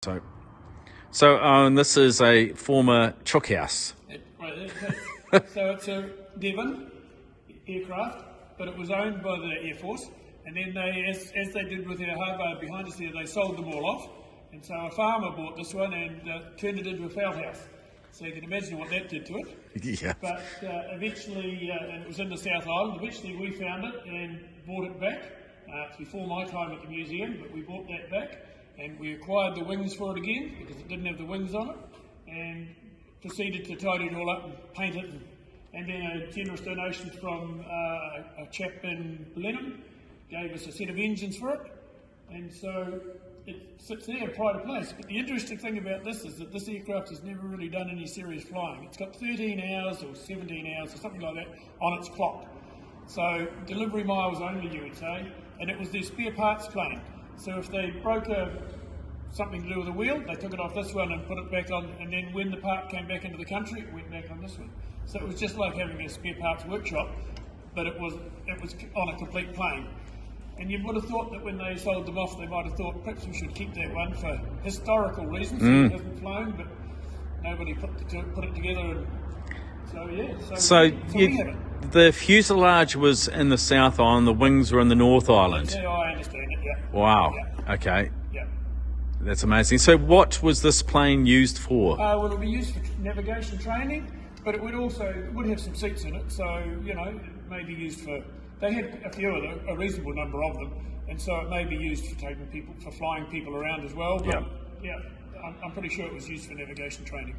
So this is a former chook house. So it's a Devon aircraft, but it was owned by the Air Force, and then they, as they did with our harbour behind us there, they sold them all off, and so a farmer bought this one and turned it into a fowl house. So you can imagine what that did to it. Yeah. But eventually, and it was in the South Island, eventually we found it and bought it back. It's before my time at the museum, but we bought that back, and we acquired the wings for it again because it didn't have the wings on it, and proceeded to tidy it all up and paint it. And then a generous donation from a chap in Blenheim gave us a set of engines for it, and so it sits there in pride of place. But the interesting thing about this is that this aircraft has never really done any serious flying. It's got 13 hours or 17 hours or something like that on its clock. So delivery miles only, you would say, and it was their spare parts plane. So if they broke something to do with the wheel, they took it off this one and put it back on, and then when the part came back into the country, it went back on this one. So it was just like having a spare parts workshop, but it was on a complete plane. And you would have thought that when they sold them off, they might have thought perhaps we should keep that one for historical reasons. It hasn't flown, but nobody put it together. And so yeah, so we have it. The fuselage was in the South Island, the wings were in the North Island. Yeah, I understand it. Yeah. Wow. Yeah. Okay. Yeah. That's amazing. So what was this plane used for? Well, it'll be used for navigation training, but it would have some seats in it. So it may be used for. They had a few of them, a reasonable number of them, and so it may be used for flying people around as well. But yeah, I'm pretty sure it was used for navigation training.